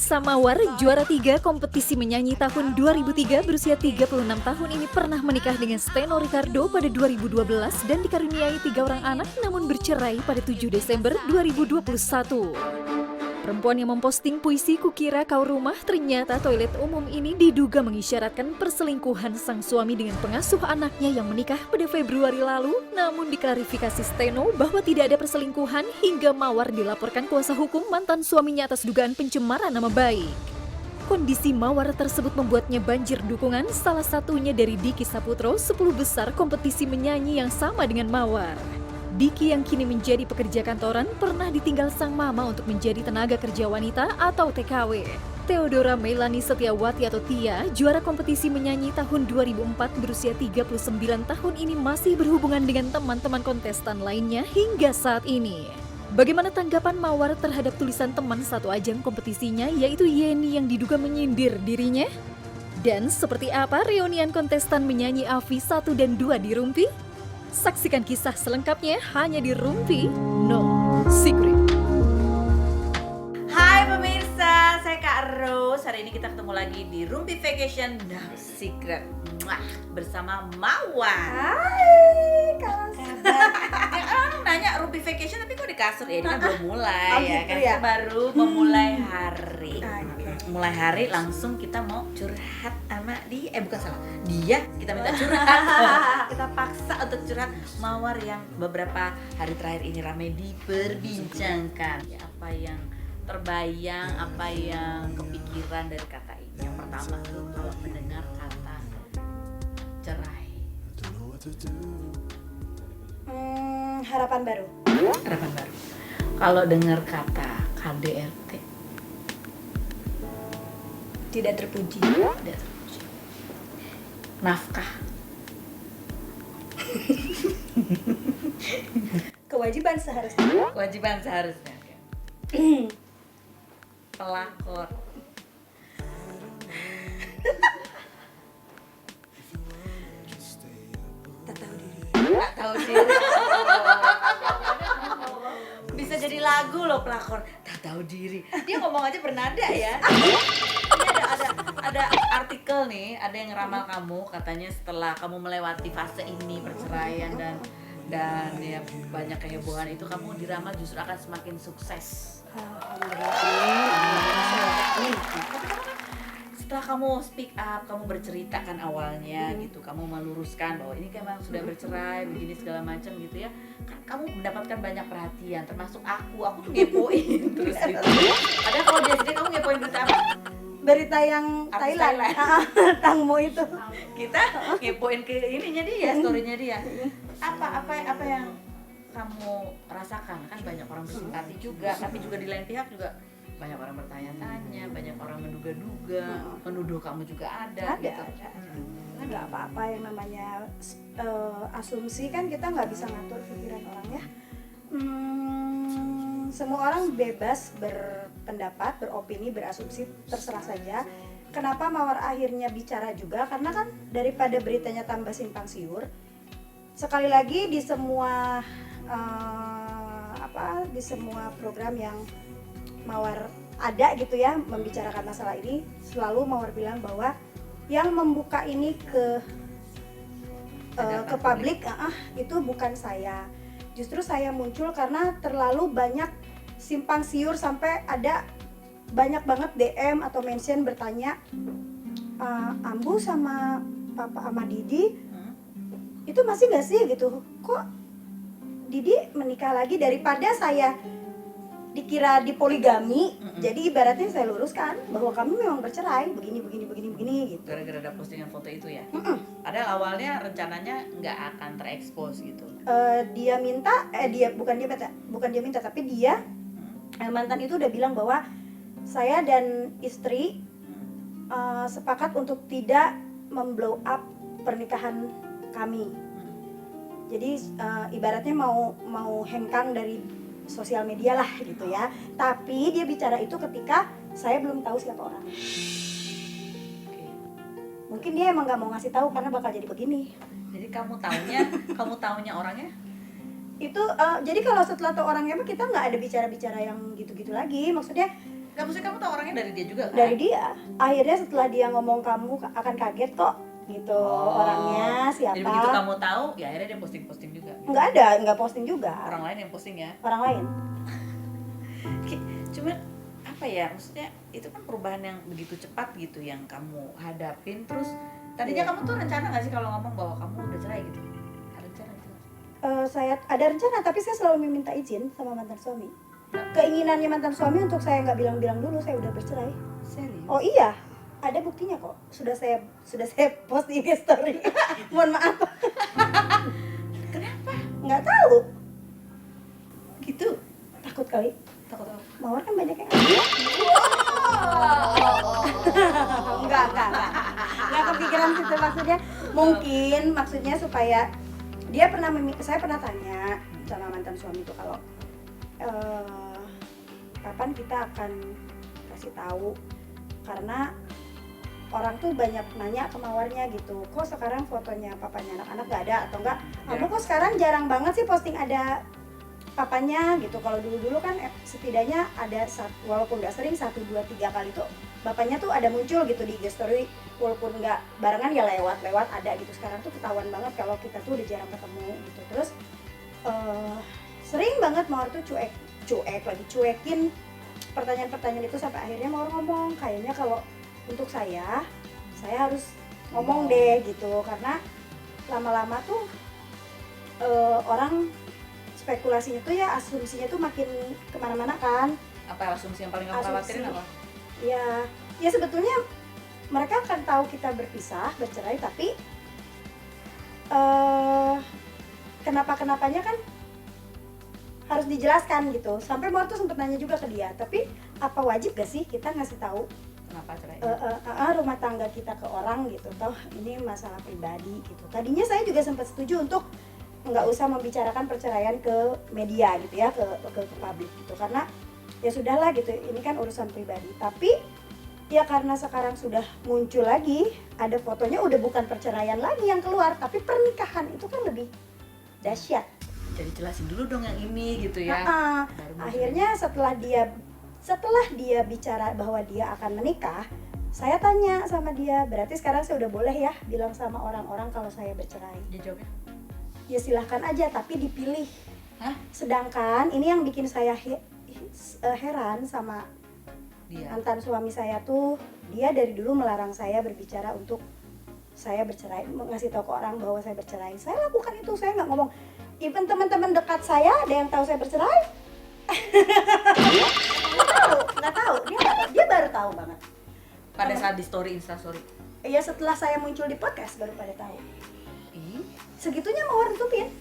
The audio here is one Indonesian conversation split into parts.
Raisa Mawar, juara 3 kompetisi menyanyi tahun 2003 berusia 36 tahun ini pernah menikah dengan Steno Ricardo pada 2012 dan dikaruniai 3 orang anak namun bercerai pada 7 Desember 2021. Perempuan yang memposting puisi Kukira Kau Rumah, ternyata toilet umum ini diduga mengisyaratkan perselingkuhan sang suami dengan pengasuh anaknya yang menikah pada Februari lalu. Namun diklarifikasi Steno bahwa tidak ada perselingkuhan hingga Mawar dilaporkan kuasa hukum mantan suaminya atas dugaan pencemaran nama baik. Kondisi Mawar tersebut membuatnya banjir dukungan, salah satunya dari Diki Saputro, 10 besar kompetisi menyanyi yang sama dengan Mawar. Diki yang kini menjadi pekerja kantoran pernah ditinggal sang mama untuk menjadi tenaga kerja wanita atau TKW. Theodora Melani Setiawati atau Tia, juara kompetisi menyanyi tahun 2004 berusia 39 tahun ini masih berhubungan dengan teman-teman kontestan lainnya hingga saat ini. Bagaimana tanggapan Mawar terhadap tulisan teman satu ajang kompetisinya yaitu Yeni yang diduga menyindir dirinya? Dan seperti apa reunian kontestan menyanyi Afi 1 dan 2 di Rumpi? Saksikan kisah selengkapnya hanya di Rumpi No Secret. Hai pemirsa, saya Kak Rose. Hari ini kita ketemu lagi di Rumpi Vacation No Secret. Bersama Mawar. Hai, kawan Orang nanya Rumpi Vacation tapi kok di kasur ya? Ini kan belum mulai Oh, ya gitu kan? ya? Kita baru memulai hari. Okay. Mulai hari langsung kita mau curhat sama dia. Bukan salah, dia kita minta curhat. Kita paksa untuk curhat Mawar yang beberapa hari terakhir ini ramai diperbincangkan. Ya, apa yang terbayang, apa yang kepikiran dari kata ini. Yang pertama tuh kalau mendengar kata cerai. Harapan baru. Harapan baru. Kalau dengar kata KDRT, Tidak terpuji. tidak terpuji. Nafkah, Kewajiban seharusnya. kewajiban seharusnya. Pelakor, Tak tahu diri. nggak tahu diri. Bisa jadi lagu loh pelakor. Tak tahu diri. Dia ngomong aja bernada ya. Ini ada artikel nih, ada yang ngeramal kamu katanya setelah kamu melewati fase ini perceraian dan ya banyak kehebohan itu kamu diramal justru akan semakin sukses. Setelah kamu speak up, kamu bercerita kan awalnya gitu, kamu meluruskan bahwa ini kan memang sudah bercerai, begini segala macam gitu ya, kan kamu mendapatkan banyak perhatian, termasuk aku tuh ngepoin terus gitu. Padahal kalau biasanya kamu ngepoin berita apa? Berita yang Artis Thailand. Tangmo itu. Kita ngepoin ke ininya dia, storynya dia. Apa yang kamu rasakan? Kan banyak orang bersimpati juga, tapi juga di lain pihak juga banyak orang bertanya-tanya, banyak orang menduga-duga, menuduh kamu juga ada. Ada. Karena nggak apa-apa yang namanya asumsi, kan kita nggak bisa ngatur pikiran orang ya. Semua orang bebas berpendapat, beropini, berasumsi, terserah saja. Kenapa Mawar akhirnya bicara juga? Karena kan daripada beritanya tambah simpang siur, sekali lagi di semua di semua program yang Mawar ada gitu ya membicarakan masalah ini, selalu Mawar bilang bahwa yang membuka ini ke publik itu bukan saya. Justru saya muncul karena terlalu banyak simpang siur sampai ada banyak banget DM atau mention bertanya, Ambu sama Papa sama Didi itu masih nggak sih gitu? Kok Didi menikah lagi, daripada saya dikira dipoligami. Jadi ibaratnya saya luruskan bahwa kami memang bercerai begini gitu. Gara-gara ada postingan foto itu ya. Padahal awalnya rencananya nggak akan terekspos gitu. Dia minta, bukan dia minta, tapi dia mantan itu udah bilang bahwa saya dan istri sepakat untuk tidak memblow up pernikahan kami. Jadi ibaratnya mau hengkang dari sosial media lah gitu ya. Tapi dia bicara itu ketika saya belum tahu siapa orang. Mungkin dia emang nggak mau ngasih tahu karena bakal jadi begini. Jadi kamu taunya orangnya? Itu jadi kalau setelah tahu orangnya kita nggak ada bicara-bicara yang gitu-gitu lagi. Maksudnya Maksudnya kamu tahu orangnya dari dia juga kan? Dari dia. Akhirnya setelah dia ngomong kamu akan kaget kok gitu orangnya siapa. Jadi begitu kamu tahu, ya akhirnya dia posting juga. Gitu. Nggak posting juga. Orang lain yang posting ya. Orang lain. Cuma apa ya, maksudnya itu kan perubahan yang begitu cepat gitu yang kamu hadapin. Terus tadinya kamu tuh rencana nggak sih kalau ngomong bahwa kamu udah cerai gitu? Ada rencana gitu? Saya ada rencana tapi saya selalu meminta izin sama mantan suami. Keinginannya mantan suami untuk saya nggak bilang-bilang dulu saya udah bercerai. Serius? Oh iya, ada buktinya kok. Sudah saya post di story. Mohon maaf. Kenapa? Nggak tahu. Gitu? Takut kali. Takut apa? Mawar kan banyak yang ada. Enggak. Nggak kepikiran situ maksudnya. Mungkin maksudnya supaya dia saya pernah tanya sama mantan suami itu kalau kapan kita akan kasih tahu, karena orang tuh banyak nanya ke Mawarnya gitu, kok sekarang fotonya papanya anak-anak nggak ada atau enggak, kamu kok sekarang jarang banget sih posting ada papanya gitu. Kalau dulu kan setidaknya ada walaupun nggak sering 1, 2, 3 kali tuh bapaknya tuh ada muncul gitu di IG story, walaupun nggak barengan ya lewat ada gitu. Sekarang tuh ketahuan banget kalau kita tuh udah jarang ketemu gitu. Terus sering banget Mawar tuh cuekin pertanyaan-pertanyaan itu, sampai akhirnya Mawar ngomong kayaknya kalau untuk saya harus ngomong deh gitu, karena lama-lama tuh orang spekulasinya tuh ya, asumsinya tuh makin kemana-mana kan. Apa asumsi yang paling kamu khawatirin apa? Ya sebetulnya mereka akan tahu kita bercerai, tapi kenapanya kan harus dijelaskan gitu. Sampai Mawar tuh sempet nanya juga ke dia, tapi apa wajib gak sih kita ngasih tahu Kenapa cerai? rumah tangga kita ke orang gitu, toh ini masalah pribadi gitu. Tadinya saya juga sempat setuju untuk nggak usah membicarakan perceraian ke media gitu ya, ke publik gitu, karena ya sudahlah gitu, ini kan urusan pribadi. Tapi ya karena sekarang sudah muncul lagi, ada fotonya, udah bukan perceraian lagi yang keluar, tapi pernikahan itu kan lebih dahsyat. Jadi jelasin dulu dong yang ini gitu ya. Akhirnya setelah dia bicara bahwa dia akan menikah, saya tanya sama dia, berarti sekarang saya udah boleh ya bilang sama orang-orang kalau saya bercerai? Dia jawabnya? Ya silahkan aja, tapi dipilih. Hah? Sedangkan ini yang bikin saya heran sama Dia? mantan suami saya tuh, dia dari dulu melarang saya berbicara untuk saya bercerai, ngasih tahu ke orang bahwa saya bercerai. Saya lakukan itu, saya nggak ngomong. Even teman-teman dekat saya ada yang tahu saya bercerai. nggak tahu, dia baru tahu banget. Pada saat di Insta story. Ya setelah saya muncul di podcast baru pada tahu. Ih, Segitunya Mawar tutupin.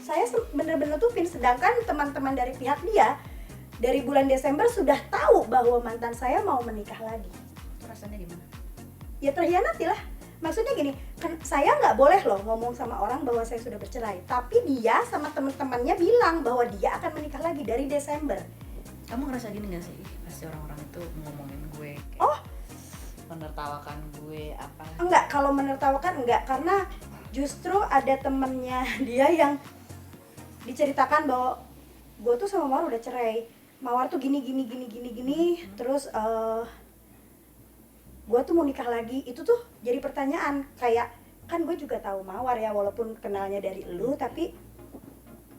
Saya bener-bener tutupin, sedangkan teman-teman dari pihak dia dari bulan Desember sudah tahu bahwa mantan saya mau menikah lagi. itu rasanya gimana? Ya terhianati lah. Maksudnya gini, kan saya nggak boleh loh ngomong sama orang bahwa saya sudah bercerai, tapi dia sama teman-temannya bilang bahwa dia akan menikah lagi dari Desember. Kamu ngerasa gini gak sih? Pasti orang-orang itu ngomongin gue kayak menertawakan gue apa? Enggak, kalau menertawakan enggak, karena justru ada temennya dia yang diceritakan bahwa gue tuh sama Mawar udah cerai, Mawar tuh gini, terus gue tuh mau nikah lagi. Itu tuh jadi pertanyaan, kayak kan gue juga tahu Mawar ya, walaupun kenalnya dari elu, tapi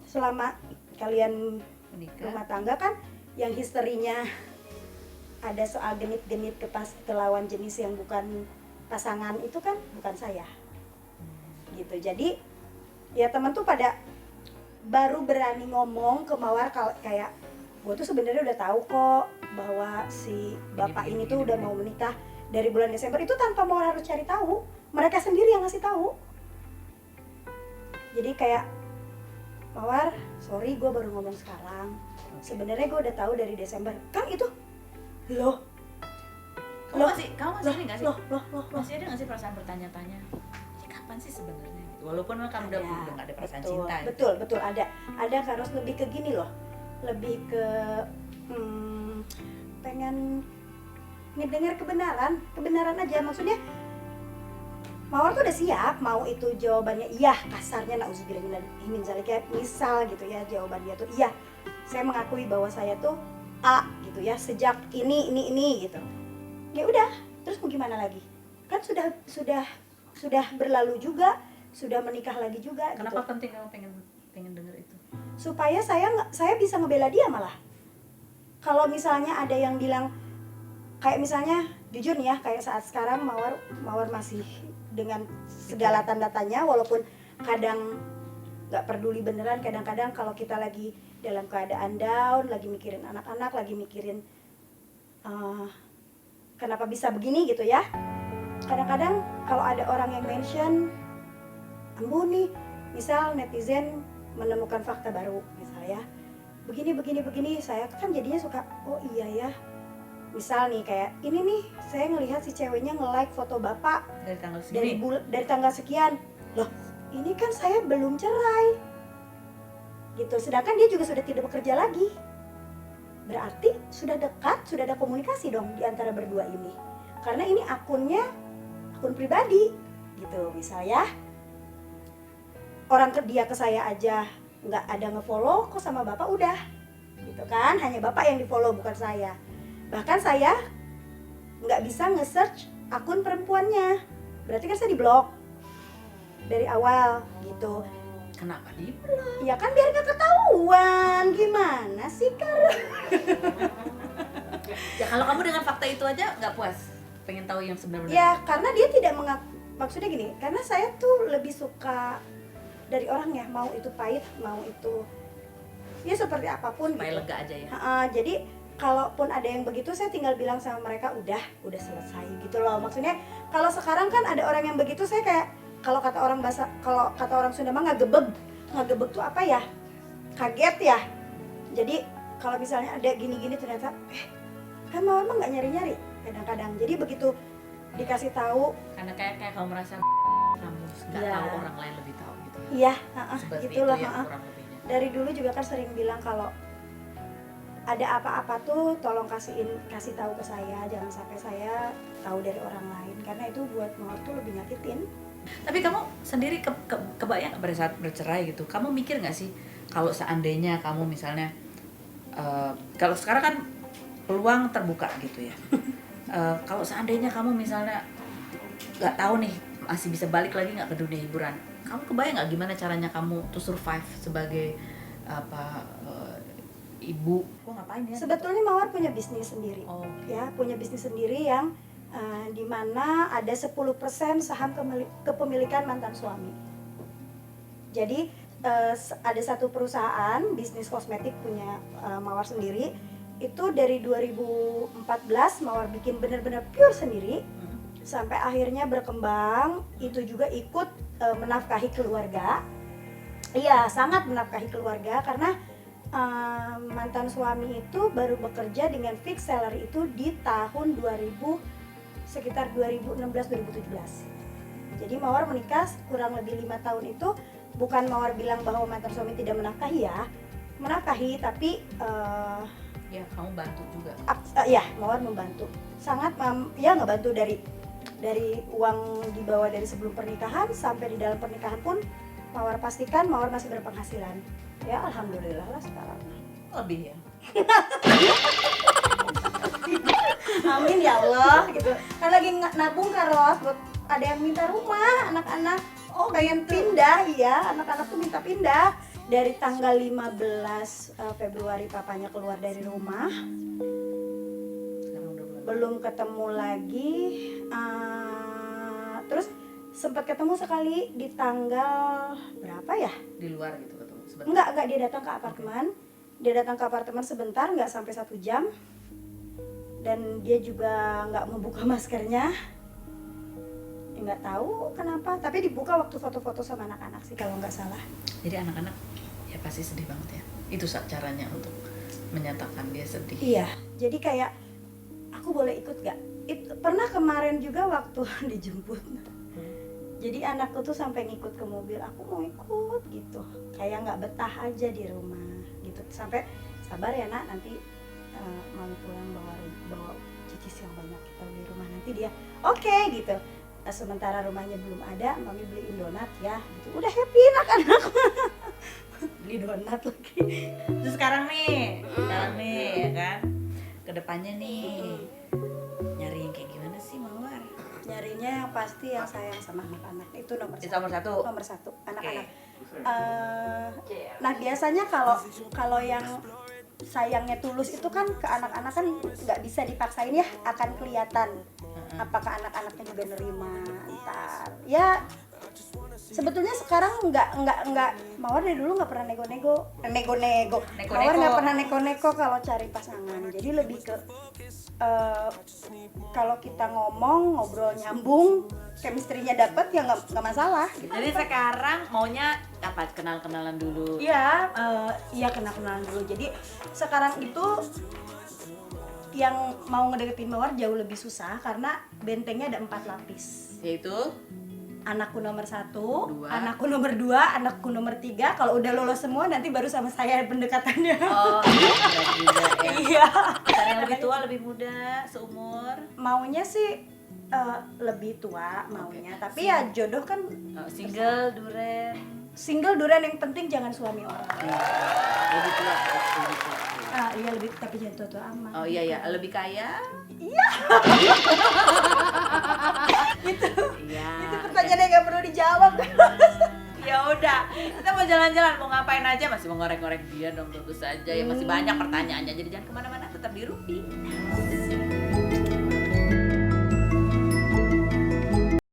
selama kalian Menikah? rumah tangga kan yang histerinya ada soal genit-genit ke lawan jenis yang bukan pasangan itu kan bukan saya gitu. Jadi ya teman tuh pada baru berani ngomong ke Mawar kalau kayak gue tuh sebenarnya udah tahu kok bahwa si bapak ini tuh udah mau menikah dari bulan Desember. Itu tanpa Mawar harus cari tahu, mereka sendiri yang ngasih tahu. Jadi kayak, Mawar, sorry gue baru ngomong sekarang, sebenarnya gue udah tahu dari Desember. Kan itu kamu masih ini nggak sih? Masih ada nggak sih perasaan bertanya-tanya? Ini kapan sih sebenarnya? Walaupun kamu udah nggak ada perasaan cinta. Betul ada harus lebih ke gini loh, lebih ke pengen ngedengar kebenaran aja. Maksudnya Mawar tuh udah siap, mau itu jawabannya iya, kasarnya nauzubillah min zalika, misal gitu ya, jawaban dia tuh iya, saya mengakui bahwa saya tuh A gitu. gitu ya, sejak ini gitu. Ya udah, terus mau gimana lagi? Kan sudah berlalu juga, sudah menikah lagi juga. Kenapa gitu. penting kamu pengen denger itu? Supaya saya bisa ngebela dia malah. Kalau misalnya ada yang bilang, kayak misalnya jujur nih ya, kayak saat sekarang Mawar masih dengan segala tanda tanya, walaupun kadang nggak peduli beneran, kadang-kadang kalau kita lagi dalam keadaan down, lagi mikirin anak-anak, lagi mikirin kenapa bisa begini gitu ya. Kadang-kadang kalau ada orang yang mention, Ambu nih, misal netizen menemukan fakta baru, misalnya begini, saya kan jadinya suka, oh iya ya. Misal nih kayak ini nih, saya ngelihat si ceweknya nge-like foto bapak Dari tanggal segini? dari tanggal sekian. Loh, ini kan saya belum cerai. Gitu, sedangkan dia juga sudah tidak bekerja lagi. Berarti sudah dekat, sudah ada komunikasi dong di antara berdua ini. Karena ini akun pribadi gitu. Misalnya orang dia ke saya aja nggak ada nge-follow, kok sama bapak udah gitu kan, hanya bapak yang di-follow bukan saya. Bahkan saya nggak bisa nge-search akun perempuannya, berarti kan saya di-blok dari awal gitu. Kenapa di-blok? Ya kan biar nggak ketahuan, gimana sih Kar? Ya kalau kamu dengan fakta itu aja nggak puas, pengen tahu yang sebenarnya. Ya karena dia tidak maksudnya gini, karena saya tuh lebih suka dari orang ya, mau itu pahit, mau itu ya seperti apapun Supaya gitu. lega aja ya. Jadi kalaupun ada yang begitu, saya tinggal bilang sama mereka udah selesai gitu loh. Maksudnya kalau sekarang kan ada orang yang begitu, saya kayak kalau kata orang Sunda mah ngagebeg tuh apa ya, kaget ya. Jadi kalau misalnya ada gini-gini ternyata kan Mawar mah nggak nyari-nyari kadang-kadang. Jadi begitu dikasih tahu, Karena kayak kamu merasa kamu nggak Iya. tahu, orang lain lebih tahu gitu. iya, Seperti gitu loh. itu ya kurang lebihnya. Dari dulu juga kan sering bilang kalau ada apa-apa tuh tolong kasih tahu ke saya, jangan sampai saya tahu dari orang lain, karena itu buat Mawar tuh lebih nyakitin. Tapi kamu sendiri kebayang nggak pada saat bercerai gitu, kamu mikir nggak sih kalau seandainya kamu misalnya kalau sekarang kan peluang terbuka gitu ya. Kalau seandainya kamu misalnya nggak tahu nih masih bisa balik lagi nggak ke dunia hiburan, kamu kebayang nggak gimana caranya kamu to survive sebagai ibu? Kok ngapain ya? Sebetulnya Mawar punya bisnis sendiri. Oh, Ya, punya bisnis sendiri yang di mana ada 10% saham kepemilikan mantan suami. Jadi ada satu perusahaan bisnis kosmetik punya Mawar sendiri. Itu dari 2014 Mawar bikin benar-benar pure sendiri, sampai akhirnya berkembang. Itu juga ikut menafkahi keluarga. Iya, sangat menafkahi keluarga karena mantan suami itu baru bekerja dengan fixed salary itu di tahun sekitar 2016-2017. Jadi Mawar menikah kurang lebih 5 tahun itu, bukan Mawar bilang bahwa mantan suami tidak menafkahi ya, menafkahi, tapi ya kamu bantu juga. ya Mawar membantu, sangat ya ngebantu dari uang dibawa dari sebelum pernikahan sampai di dalam pernikahan pun Mawar pastikan Mawar masih berpenghasilan. Ya alhamdulillah lah sekarang. Lebih ya. Amin ya Allah gitu. Kan lagi nabung Karos buat ada yang minta rumah, anak-anak pengen pindah, ya anak-anak tuh minta pindah. Dari tanggal 15 Februari papanya keluar dari rumah, Sekarang udah belum ketemu lagi. Terus sempat ketemu sekali di tanggal berapa ya? di luar gitu ketemu sebentar. Enggak, dia datang ke apartemen. Dia datang ke apartemen sebentar, nggak sampai 1 jam. Dan dia juga nggak membuka maskernya. Ya, nggak tahu kenapa, tapi dibuka waktu foto-foto sama anak-anak sih kalau nggak salah. Jadi anak-anak ya pasti sedih banget ya. Itu caranya untuk menyatakan dia sedih. Iya, jadi kayak aku boleh ikut nggak? Pernah kemarin juga waktu dijemput. Jadi anakku tuh sampai ngikut ke mobil, aku mau ikut gitu. Kayak nggak betah aja di rumah gitu. Sampai sabar ya nak, nanti mami pulang bawa cicis yang banyak kita di rumah, nanti dia oke gitu. Sementara rumahnya belum ada, mami beliin donat ya gitu. Udah happy anak-anak. Beli donat lagi. Terus sekarang nih ya kan, kedepannya nih nyari yang kayak gimana sih Mawar? Nyarinya yang pasti yang sayang sama anak-anak itu nomor Itu satu. nomor satu. Nomor satu, anak-anak. Nah biasanya kalau yang sayangnya tulus itu kan ke anak-anak kan nggak bisa dipaksain ya, akan kelihatan apakah anak-anaknya juga nerima ntar. Ya sebetulnya sekarang nggak Mawar dari dulu nggak pernah nego-nego. Mawar nggak pernah neko-neko kalau cari pasangan. Jadi lebih ke kalau kita ngobrol nyambung, chemistry-nya dapet ya nggak masalah. Gitu. Jadi sekarang maunya apa? Kenal-kenalan dulu. Iya, iya kenal-kenalan dulu. Jadi sekarang itu yang mau ngedeketin Mawar jauh lebih susah karena bentengnya ada 4 lapis. Yaitu Anakku nomor 1, Dua. anakku nomor 2, anakku nomor 3. Kalau udah lolos semua nanti baru sama saya pendekatannya. oh berat juga ya. Iya. Cari yang lebih tua, lebih muda, seumur. Maunya sih lebih tua maunya, tapi ya jodoh kan Single, duren. single duran, yang penting jangan suami orang. Lebih tua. Iya lebih, tapi jangan tua-tua amat. Oh iya, lebih kaya. Iya. Iya. Itu pertanyaannya nggak perlu dijawab. Ya udah, kita mau jalan-jalan, mau ngapain aja, masih mau ngorek-ngorek dia dong, tentu saja ya, masih banyak pertanyaannya, jadi jangan kemana-mana, tetap di Rupi.